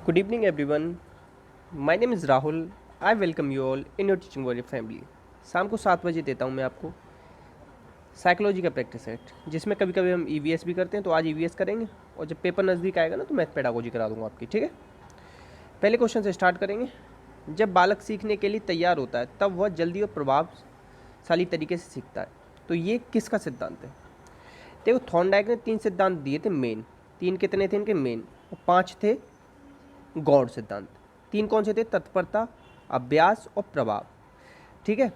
Good evening, everyone. My name is Rahul. I welcome you all in your teaching warrior family. शाम को 7 बजे देता हूँ मैं आपको साइकोलॉजी का प्रैक्टिस सेट, जिसमें कभी कभी हम ईवीएस भी करते हैं, तो आज ईवीएस करेंगे और जब पेपर नज़दीक आएगा ना तो मैथ पेडागोजी करा दूंगा आपकी। ठीक है, पहले क्वेश्चन से स्टार्ट करेंगे। जब बालक सीखने के लिए तैयार होता है तब वह जल्दी और प्रभावशाली तरीके से सीखता है, तो ये किसका सिद्धांत है? देखो, थॉर्नडाइक ने 3 सिद्धांत दिए थे मेन। 3 कितने थे इनके मेन, और 5 थे गौड़ सिद्धांत। 3 कौन से थे? तत्परता, अभ्यास और प्रभाव। ठीक है,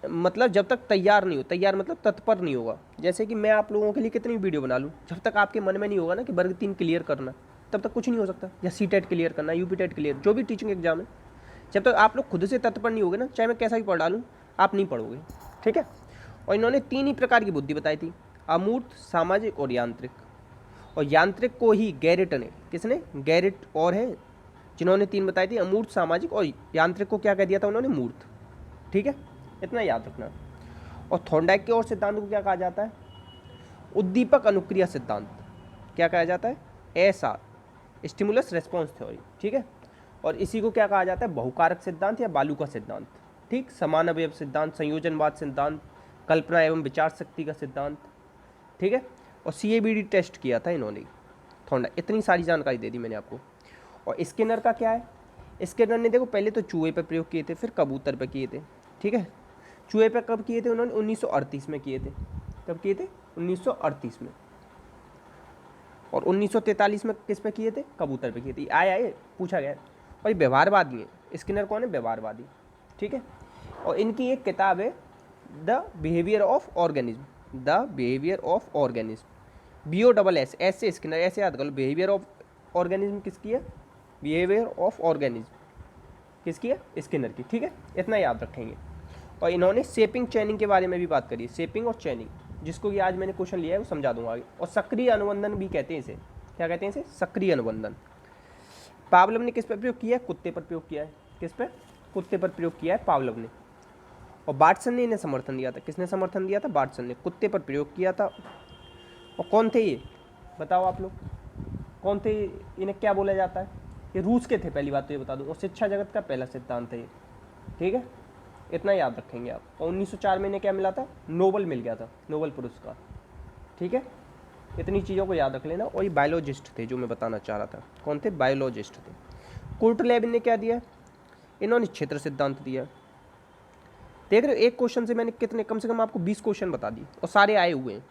मतलब जब तक तैयार नहीं हो, तैयार मतलब तत्पर नहीं होगा। जैसे कि मैं आप लोगों के लिए कितनी वीडियो बना लूँ, जब तक आपके मन में नहीं होगा ना कि वर्ग 3 क्लियर करना, तब तक कुछ नहीं हो सकता। या सीटेट क्लियर करना, यूपीटेट क्लियर, जो भी टीचिंग एग्जाम है, जब तक आप लोग खुद से तत्पर नहीं होगे ना, चाहे मैं कैसा भी पढ़ डालूँ, आप नहीं पढ़ोगे। ठीक है, और इन्होंने 3 ही प्रकार की बुद्धि बताई थी, अमूर्त, सामाजिक और यांत्रिक। और यांत्रिक को ही गैरेट ने, किसने? गैरेट और है जिन्होंने 3 बताई थी, अमूर्त, सामाजिक और यांत्रिक को क्या कह दिया था उन्होंने? मूर्त। ठीक है, इतना याद रखना। और थॉर्नडाइक के और सिद्धांत को क्या कहा जाता है? उद्दीपक अनुक्रिया सिद्धांत। क्या कहा जाता है? SR, stimulus response theory. ठीक है, और इसी को क्या कहा जाता है? बहुकारक सिद्धांत या बालू का सिद्धांत। ठीक, समान अवयव सिद्धांत, संयोजनवाद सिद्धांत, कल्पना एवं विचार शक्ति का सिद्धांत। ठीक है, और सीएबीडी टेस्ट किया था इन्होंने। थॉर्नडाइक, इतनी सारी जानकारी दे दी मैंने आपको। और स्किनर का क्या है? स्किनर ने देखो पहले तो चूहे पर प्रयोग किए थे, फिर कबूतर पर किए थे। ठीक है, चूहे पे कब किए थे उन्होंने? 1938 में किए थे। कब किए थे? 1938 में। और 1943 में किस पे किए थे? कबूतर पे किए थे। आए पूछा गया। और ये व्यवहारवादी है। स्किनर कौन है? व्यवहारवादी। ठीक है, और इनकी एक किताब है the behaviour of organism. The behaviour of organism, BOSS, ऐसे स्किनर, ऐसे याद कर लो। बिहेवियर ऑफ ऑर्गेनिज्म किसकी है? बिहेवियर ऑफ ऑर्गेनिज्म किसकी है? स्किनर की। ठीक है, इतना याद रखेंगे। और इन्होंने शेपिंग चैनिंग के बारे में भी बात करी, शेपिंग और चैनिंग, जिसको कि आज मैंने क्वेश्चन लिया है वो समझा दूंगा आगे। और सक्रिय अनुबंधन भी कहते हैं इसे। क्या कहते हैं इसे? सक्रिय अनुबंधन। पावलव ने किस पर प्रयोग किया है? कुत्ते पर प्रयोग किया है। किस पर? कुत्ते पर प्रयोग किया है पावलव ने। और बाटसन ने इन्हें समर्थन दिया था। किसने समर्थन दिया था? बाटसन ने। कुत्ते पर प्रयोग किया था। और कौन थे ये? बताओ आप लोग, कौन थे? इन्हें क्या बोला जाता है? ये रूस के थे, पहली बात तो ये बता दूँ। और शिक्षा जगत का पहला सिद्धांत है ये। ठीक है, इतना याद रखेंगे आप। और 1904 में इन्हें क्या मिला था? नोबल मिल गया था, नोबल पुरस्कार। ठीक है, इतनी चीज़ों को याद रख लेना। और ये बायोलॉजिस्ट थे जो मैं बताना चाह रहा था। कौन थे? बायोलॉजिस्ट थे। कुर्टलैब ने क्या दिया? इन्होंने क्षेत्र सिद्धांत दिया। देख रहे हो, एक क्वेश्चन से मैंने कितने, कम से कम आपको 20 क्वेश्चन बता दिए, और सारे आए हुए हैं।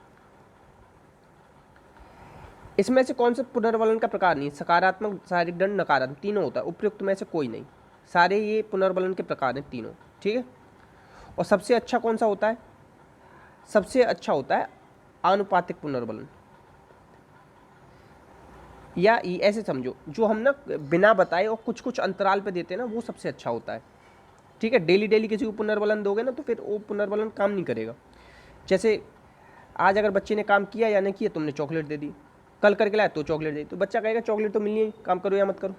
इसमें से कौन सा पुनर्वलन का प्रकार नहीं? सकारात्मक, शारीरिक दंड, नकारात्मक, तीनों होता है। उपयुक्त में से कोई नहीं। सारे ये पुनर्वलन के प्रकार हैं तीनों। ठीक है, और सबसे अच्छा कौन सा होता है? सबसे अच्छा होता है आनुपातिक पुनर्वलन, या ऐसे समझो, जो हम ना बिना बताए और कुछ कुछ अंतराल पे देते हैं ना, वो सबसे अच्छा होता है। ठीक है, डेली डेली किसी को पुनर्वलन दोगे ना तो फिर वो पुनर्वलन काम नहीं करेगा। जैसे आज अगर बच्चे ने काम किया या नहीं किया, तुमने चॉकलेट दे दी, कल करके लाया तो चॉकलेट दे दी, तो बच्चा कहेगा चॉकलेट तो मिलनी है, काम करो या मत करो।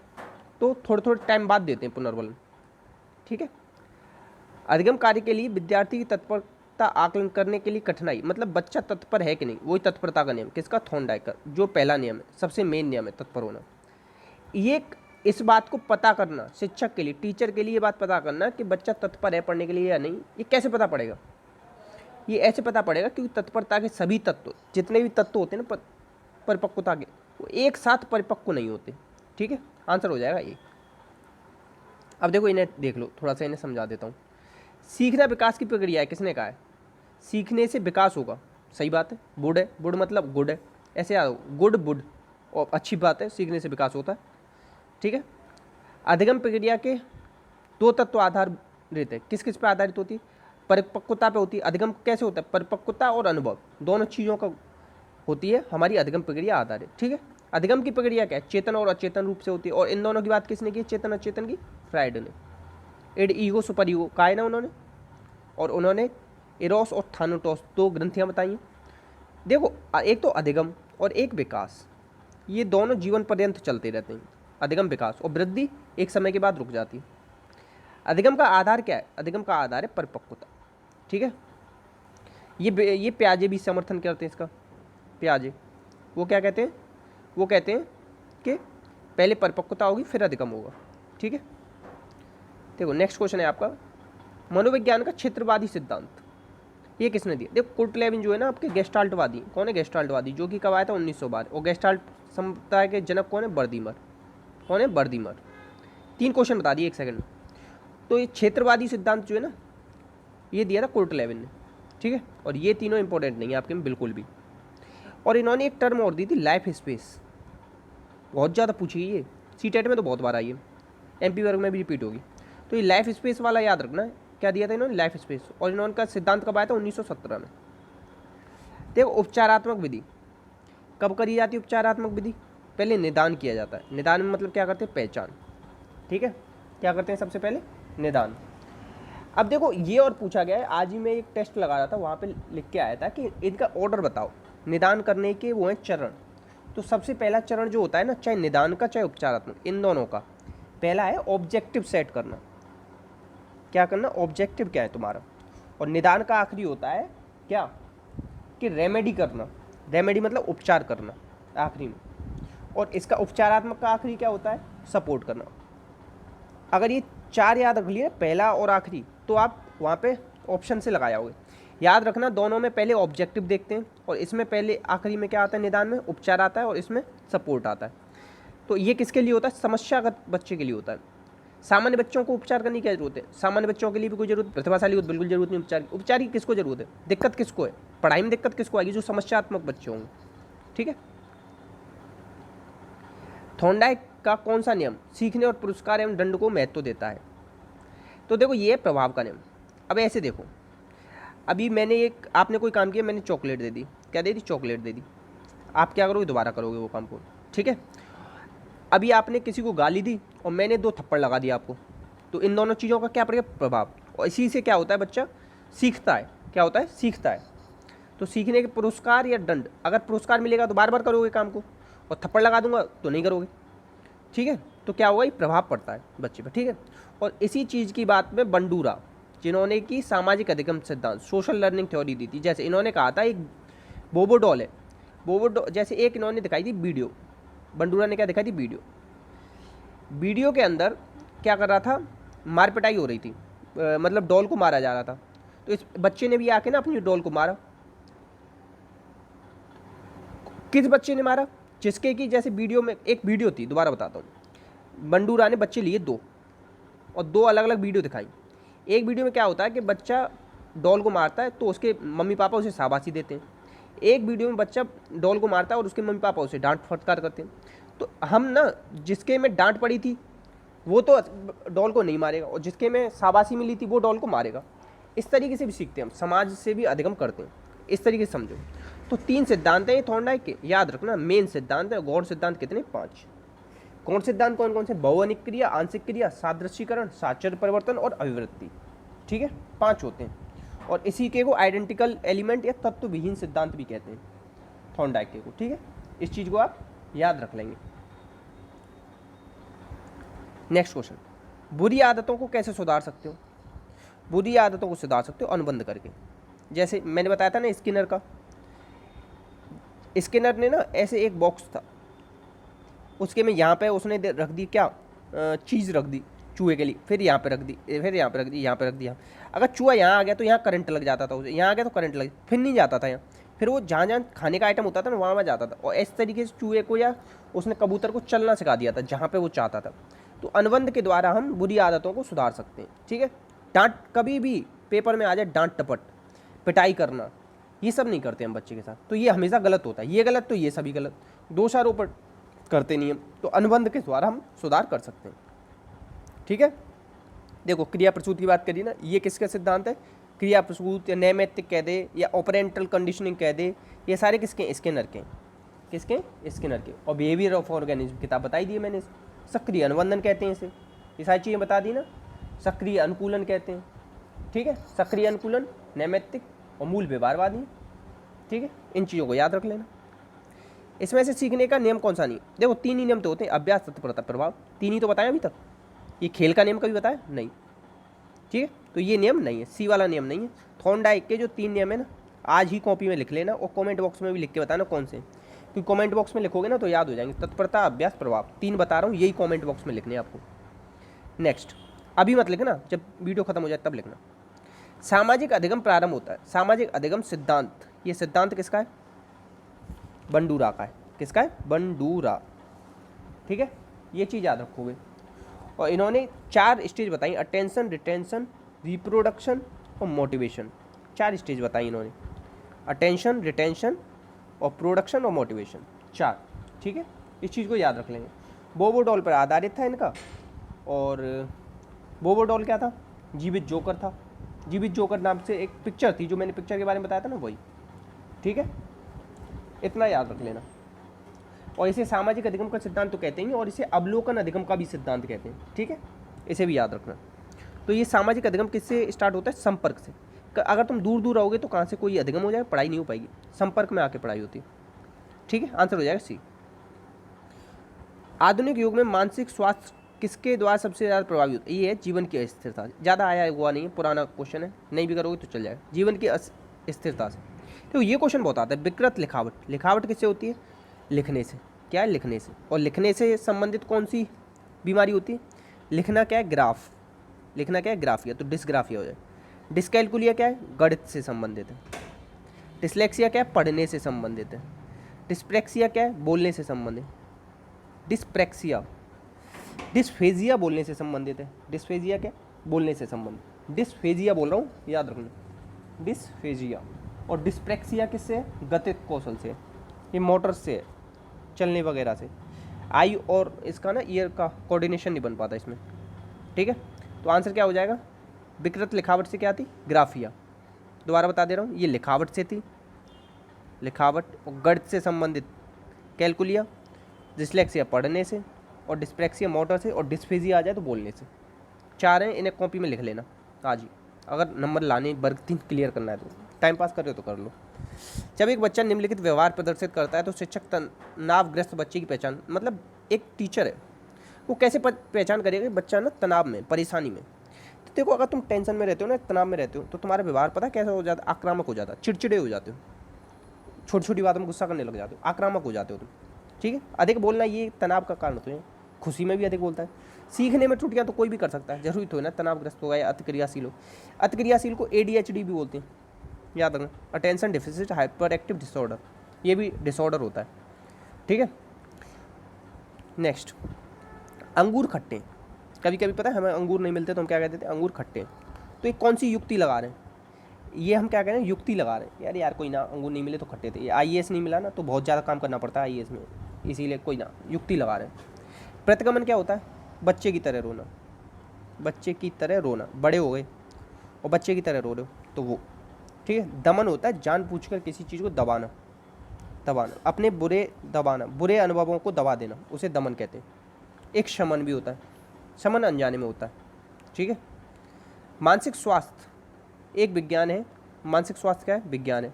तो थोड़े थोड़े टाइम बाद देते हैं पुनर्वलन। ठीक है, अधिगम कार्य के लिए विद्यार्थी की तत्परता आकलन करने के लिए कठिनाई, मतलब बच्चा तत्पर है कि नहीं, वही तत्परता का नियम। किसका? थॉर्नडाइक का, जो पहला नियम है, सबसे मेन नियम है, तत्पर होना। ये इस बात को पता करना शिक्षक के लिए, टीचर के लिए, ये बात पता करना कि बच्चा तत्पर है पढ़ने के लिए या नहीं, ये कैसे पता पड़ेगा? ये ऐसे पता पड़ेगा क्योंकि तत्परता के सभी तत्व, जितने भी तत्व होते हैं ना परिपक्वता के, वो एक साथ परिपक्व नहीं होते। ठीक है, आंसर हो जाएगा ये। अब देखो, इन्हें देख लो, थोड़ा सा इन्हें समझा देता हूँ। सीखना विकास की प्रक्रिया है, किसने कहा है? सीखने से विकास होगा, सही बात है। बुड है, बुड मतलब गुड है, ऐसे याद हो, गुड बुड, और अच्छी बात है, सीखने से विकास होता है। ठीक है, अधिगम प्रक्रिया के 2 तत्व आधारित है। किस किस पर आधारित होती है? परिपक्वता पे होती है। अधिगम कैसे होता है? परिपक्वता और अनुभव, दोनों चीज़ों का होती है हमारी अधिगम प्रक्रिया आधारित। ठीक है, अधिगम की प्रक्रिया क्या है? चेतन और अचेतन रूप से होती है। और इन दोनों की बात किसने की? चेतन अचेतन की, फ्राइड ने। इड, ईगो, सुपर ईगो कहा है ना उन्होंने। और उन्होंने इरोस और थानोटोस 2 ग्रंथियाँ बताई हैं। देखो, एक तो अधिगम और एक विकास, ये दोनों जीवन पर्यंत चलते रहते हैं। अधिगम, विकास, और वृद्धि एक समय के बाद रुक जाती है। अधिगम का आधार क्या है? अधिगम का आधार है परिपक्वता। ठीक है, ये प्याजे भी समर्थन करते हैं इसका। प्याजे वो क्या कहते हैं? वो कहते हैं कि पहले परिपक्वता होगी फिर अधिगम होगा। ठीक है, देखो नेक्स्ट क्वेश्चन है आपका, मनोविज्ञान का क्षेत्रवादी सिद्धांत ये किसने दिया? देखो कुर्ट लेविन जो है ना आपके गेस्टाल्टवादी, कौन है गेस्टाल्टवादी, जो कि कब आया था 1912, और गेस्टाल्ट संप्रदाय के जनक कौन है? बर्दीमर। कौन है? बर्दीमर। 3 क्वेश्चन बता दिए 1 सेकंड में। तो ये क्षेत्रवादी सिद्धांत जो है ना ये दिया था कुर्ट लेविन ने। ठीक है, और ये तीनों इंपॉर्टेंट नहीं है आपके में बिल्कुल भी। और इन्होंने एक टर्म और दी थी, लाइफ स्पेस, बहुत ज़्यादा पूछी है ये, सीटेट में तो बहुत बार आई है, एमपी वर्ग में भी रिपीट होगी। तो ये लाइफ स्पेस वाला याद रखना है, क्या दिया था इन्होंने? Life space. और इन्होंने का सिद्धांत कब आया था? 1917 में। देखो उपचारात्मक विधि कब करी जाती है? उपचारात्मक विधि पहले निदान किया जाता है। निदान में मतलब क्या करते हैं? पहचान। ठीक है, क्या करते हैं सबसे पहले? निदान। अब देखो ये और पूछा गया है, आज ही मैं एक टेस्ट लगा रहा था, वहाँ पे लिख के आया था कि इनका ऑर्डर बताओ निदान करने के, वो है चरण। तो सबसे पहला चरण जो होता है ना, चाहे निदान का चाहे उपचारात्मक, इन दोनों का पहला है ऑब्जेक्टिव सेट करना। क्या करना? ऑब्जेक्टिव क्या है तुम्हारा। और निदान का आखिरी होता है क्या? कि रेमेडी करना। रेमेडी मतलब उपचार करना आखिरी में। और इसका उपचारात्मक का आखिरी क्या होता है? सपोर्ट करना। अगर ये 4 याद रख लिए, पहला और आखिरी, तो आप वहाँ पे ऑप्शन से लगाए होगे। याद रखना दोनों में पहले ऑब्जेक्टिव देखते हैं, और इसमें पहले आखिरी में क्या आता है? निदान में उपचार आता है, और इसमें सपोर्ट आता है। तो ये किसके लिए होता है? समस्यागत बच्चे के लिए होता है। सामान्य बच्चों को उपचार करने की क्या जरूरत है? सामान्य बच्चों के लिए भी कोई जरूरत, प्रतिभाशाली को बिल्कुल जरूरत नहीं उपचार की। उपचार की किसको जरूरत है? दिक्कत किसको है? पढ़ाई में दिक्कत किसको आएगी? जो समस्यात्मक बच्चे होंगे। ठीक है, थॉर्नडाइक का कौन सा नियम सीखने और पुरस्कार एवं दंड को महत्व देता है? तो देखो ये प्रभाव का नियम। अब ऐसे देखो, अभी मैंने एक, आपने कोई काम किया, मैंने चॉकलेट दे दी, क्या दे दी? चॉकलेट दे दी। आप क्या करोगे? दोबारा करोगे वो काम को। ठीक है, अभी आपने किसी को गाली दी और मैंने 2 थप्पड़ लगा दिया आपको, तो इन दोनों चीज़ों का क्या पड़ेगा? प्रभाव। और इसी से क्या होता है? बच्चा सीखता है। क्या होता है? सीखता है। तो सीखने के पुरस्कार या दंड, अगर पुरस्कार मिलेगा तो बार बार करोगे काम को, और थप्पड़ लगा दूंगा तो नहीं करोगे। ठीक है, तो क्या होगा? ये प्रभाव पड़ता है बच्चे पर। ठीक है, और इसी चीज़ की बात में बंडूरा, जिन्होंने की सामाजिक अधिगम सिद्धांत, सोशल लर्निंग थ्योरी दी थी, जैसे इन्होंने कहा था एक बोबो डॉल है, बोबो डॉल, जैसे एक इन्होंने दिखाई थी वीडियो, बंडूरा ने क्या दिखाई थी? वीडियो। वीडियो के अंदर क्या कर रहा था? मार पिटाई हो रही थी, मतलब डॉल को मारा जा रहा था। तो इस बच्चे ने भी आके ना अपनी डॉल को मारा। किस बच्चे ने मारा? जिसके कि जैसे वीडियो में एक वीडियो थी, दोबारा बताता हूँ, बंडूरा ने बच्चे लिए 2, और 2 अलग अलग वीडियो दिखाई। एक वीडियो में क्या होता है कि बच्चा डॉल को मारता है तो उसके मम्मी पापा उसे शाबाशी देते हैं। एक वीडियो में बच्चा डॉल को मारता है और उसके मम्मी पापा उसे डांट फटकार करते हैं। तो हम ना, जिसके में डांट पड़ी थी वो तो डॉल को नहीं मारेगा, और जिसके में शाबाशी मिली थी वो डॉल को मारेगा। इस तरीके से भी सीखते हैं हम, समाज से भी अधिगम करते हैं। इस तरीके से समझो। तो 3 सिद्धांत हैं ये थॉर्नडाइक के, याद रखना। मेन सिद्धांत है, गौण सिद्धांत कितने? 5। गौण सिद्धांत कौन कौन से? बहुअनिक क्रिया, आंशिक क्रिया, सादृश्यीकरण, साचर परिवर्तन और अभिवृत्ति। ठीक है, 5 होते हैं। और इसी के को आइडेंटिकल एलिमेंट या तत्व विहीन सिद्धांत भी कहते हैं, थॉर्नडाइक के को। ठीक है, इस चीज़ को आप याद रख लेंगे। नेक्स्ट क्वेश्चन, बुरी आदतों को कैसे सुधार सकते हो? बुरी आदतों को सुधार सकते हो अनुबंध करके। जैसे मैंने बताया था ना स्किनर का, स्किनर ने ना ऐसे एक बॉक्स था, उसके में यहाँ पे उसने रख दी क्या? चीज़ रख दी चूहे के लिए, फिर यहाँ पे रख दी, फिर यहाँ पे रख दी, यहाँ पे रख दिया। अगर चूहा यहाँ आ गया तो यहाँ करंट लग जाता था उसे, यहाँ आ गया तो करंट लग, फिर नहीं जाता था यहाँ, फिर वो जहाँ जहाँ खाने का आइटम होता था ना वहाँ वहाँ जाता था। और इस तरीके से चूहे को या उसने कबूतर को चलना सिखा दिया था जहाँ पे वो चाहता था। तो अनुबंध के द्वारा हम बुरी आदतों को सुधार सकते हैं। ठीक है, डांट, कभी भी पेपर में आ जाए डांट टपट, पिटाई करना, ये सब नहीं करते हम बच्चे के साथ, तो ये हमेशा गलत होता है। ये गलत तो ये सभी गलत, दोषारोपण करते नहीं हम। तो अनुबंध के द्वारा हम सुधार कर सकते हैं। ठीक है, देखो क्रिया प्रसूत की बात करिए ना, ये किसका सिद्धांत है? क्रिया प्रसूत या नैमित्तिक कह दे या ऑपरेंटल कंडीशनिंग कह दे, ये सारे किसके? स्किनर के। किसके? स्किनर के। और बिहेवियर ऑफ ऑर्गेनिज्म किताब बताई दी है मैंने। सक्रिय अनुबंधन कहते हैं इसे, ये सारी चीज़ें बता दी ना। सक्रिय अनुकूलन कहते हैं। ठीक है, सक्रिय अनुकूलन, नैमित्तिक और मूल व्यवहारवादी। ठीक है, इन चीज़ों को याद रख लेना। इसमें से सीखने का नियम कौन सा नहीं? देखो 3 ही नियम तो होते हैं, अभ्यास, तत्परता, प्रभाव। 3 ही तो बताया अभी तक। ये खेल का नियम कभी बताया नहीं? ठीक है, तो ये नियम नहीं है, सी वाला नियम नहीं है। थॉर्नडाइक के जो 3 नियम है ना, आज ही कॉपी में लिख लेना और कमेंट बॉक्स में भी लिख के बताना कौन से। क्योंकि कमेंट बॉक्स में लिखोगे ना तो याद हो जाएंगे। तत्परता, अभ्यास, प्रभाव, 3 बता रहा हूँ, यही कमेंट बॉक्स में लिखने हैं आपको। नेक्स्ट, अभी मत लिखना, जब वीडियो खत्म हो जाए तब लिखना। सामाजिक अधिगम प्रारंभ होता है, सामाजिक अधिगम सिद्धांत, ये सिद्धांत किसका है? बंडूरा का है। किसका है? बंडूरा। ठीक है, ये चीज़ याद रखोगे। और इन्होंने 4 स्टेज बताई, अटेंशन, रिटेंशन, रिप्रोडक्शन और मोटिवेशन। 4 स्टेज बताई इन्होंने, अटेंशन, रिटेंशन और प्रोडक्शन और मोटिवेशन, 4। ठीक है, इस चीज़ को याद रख लेंगे। बोबो डॉल पर आधारित था इनका। और बोबो डॉल क्या था? जीवित जोकर था। जीवित जोकर नाम से एक पिक्चर थी, जो मैंने पिक्चर के बारे में बताया था ना, वही। ठीक है, इतना याद रख लेना। और इसे सामाजिक अधिगम का सिद्धांत तो कहते हैं, और इसे अवलोकन अधिगम का भी सिद्धांत कहते हैं। ठीक है, इसे भी याद रखना। तो ये सामाजिक अधिगम किससे स्टार्ट होता है? संपर्क से। अगर तुम दूर दूर रहोगे तो कहाँ से कोई अधिगम हो जाए, पढ़ाई नहीं हो पाएगी। संपर्क में आके पढ़ाई होती है। ठीक है, आंसर हो जाएगा सी। आधुनिक युग में मानसिक स्वास्थ्य किसके द्वारा सबसे ज़्यादा प्रभावित होता है? ये है जीवन की अस्थिरता। ज़्यादा आया हुआ नहीं है, पुराना क्वेश्चन है, नहीं भी करोगे तो चल जाएगा। जीवन की स्थिरता से। तो ये क्वेश्चन बहुत आता है। विकृत लिखावट, लिखावट किससे होती है? लिखने से। क्या है? लिखने से। और लिखने से संबंधित कौन सी बीमारी होती है? लिखना क्या है? ग्राफ। लिखना क्या है? ग्राफिया, तो डिस्ग्राफिया हो जाए। डिस्कैलकुलिया क्या है? गणित से संबंधित है। डिसलेक्सिया क्या है? पढ़ने से संबंधित है। डिस्प्रेक्सिया क्या है? बोलने से संबंधित। डिस्प्रेक्सिया, डिस्फेजिया बोलने से संबंधित है। डिस्फेजिया क्या? बोलने से संबंधित। डिस्फेजिया बोल रहा हूँ, याद रखना, डिस्फेजिया। और डिस्प्रेक्सिया किससे है? गतिक कौशल से। ये मोटर से है, चलने वगैरह से। आई और इसका ना ईयर का कोऑर्डिनेशन नहीं बन पाता इसमें। ठीक है, तो आंसर क्या हो जाएगा? विकृत लिखावट से क्या थी? ग्राफिया। दोबारा बता दे रहा हूँ, ये लिखावट से थी, लिखावट। और गणित से संबंधित कैलकुलिया। डिसलेक्सिया पढ़ने से, और डिस्प्रेक्सिया मोटर से, और डिस्फेजिया आ जाए तो बोलने से। 4 हैं, इन्हें कॉपी में लिख लेना आज ही, अगर नंबर लाने वर्ग 3 क्लियर करना है तो। टाइम पास कर रहे हो तो कर लो। जब एक बच्चा निम्नलिखित व्यवहार प्रदर्शित करता है तो शिक्षक तनावग्रस्त बच्चे की पहचान, मतलब एक टीचर है, वो कैसे पहचान करेगा कि बच्चा ना तनाव में, परेशानी में। तो देखो, अगर तुम टेंशन में रहते हो ना, तनाव में रहते हो, तो तुम्हारा व्यवहार पता है कैसा हो जाता है? आक्रामक हो जाता है, चिड़चिड़े हो जाते हो, छोटी छोटी बातों में गुस्सा करने लग जाते हो, आक्रामक हो जाते हो तुम। ठीक है, अधिक बोलना ये तनाव का कारण होता है। खुशी में भी अधिक बोलता है। सीखने में त्रुटियां तो कोई भी कर सकता है, जरूरी तो है ना तनावग्रस्त होगा या अतिक्रियाशील हो। अतिक्रियाशील को ADHD भी बोलते हैं, याद रखना। Attention deficit hyper active disorder, ये भी डिसऑर्डर होता है। ठीक है, नेक्स्ट, अंगूर खट्टे। कभी कभी पता है हमें अंगूर नहीं मिलते तो हम क्या कहते थे? अंगूर खट्टे। तो ये कौन सी युक्ति लगा रहे हैं? ये हम क्या कह रहे हैं? युक्ति लगा रहे हैं। यार कोई ना, अंगूर नहीं मिले तो खट्टे थे। ये IAS नहीं मिला ना, तो बहुत ज़्यादा काम करना पड़ता है IAS में, इसीलिए कोई ना, युक्ति लगा रहे हैं। प्रतिगमन क्या होता है? बच्चे की तरह रोना। बच्चे की तरह रोना, बड़े हो गए और बच्चे की तरह रो रहे हो तो वो। ठीक है, दमन होता है जानबूझकर किसी चीज़ को दबाना, दबाना, अपने दबाना, बुरे अनुभवों को दबा देना, उसे दमन कहते हैं। एक शमन भी होता है, शमन अनजाने में होता है। ठीक है, मानसिक स्वास्थ्य एक विज्ञान है। मानसिक स्वास्थ्य क्या है? विज्ञान है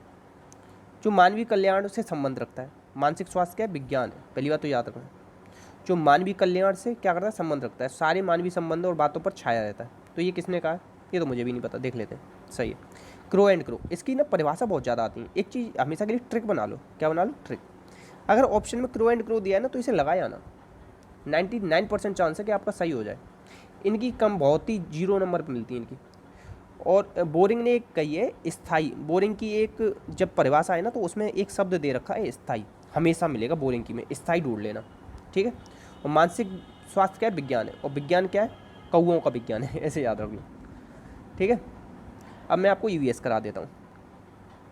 जो मानवीय कल्याण से संबंध रखता है। मानसिक स्वास्थ्य क्या है? विज्ञान है, पहली बात तो याद रखना। जो मानवीय कल्याण से क्या करता है? संबंध रखता है, सारे मानवीय संबंधों और बातों पर छाया रहता है। तो ये किसने कहा है? ये तो मुझे भी नहीं पता, देख लेते हैं। सही है, क्रो एंड क्रो। इसकी ना परिभाषा बहुत ज़्यादा आती है। एक चीज़ हमेशा के लिए ट्रिक बना लो। क्या बना लो? ट्रिक। अगर ऑप्शन में क्रो एंड क्रो दिया है ना, तो इसे लगाया ना, 99% चांस है कि आपका सही हो जाए। इनकी कम बहुत ही 0 नंबर पर मिलती है इनकी। और बोरिंग ने एक कही है स्थाई। बोरिंग की एक जब परिभाषा है ना, तो उसमें एक शब्द दे रखा है स्थाई, हमेशा मिलेगा बोरिंग की में, स्थाई ढूंढ लेना। ठीक है, और मानसिक स्वास्थ्य क्या है? विज्ञान है। और विज्ञान क्या है? कौओं का विज्ञान है, ऐसे याद रखना। ठीक है, अब मैं आपको EVS करा देता हूँ।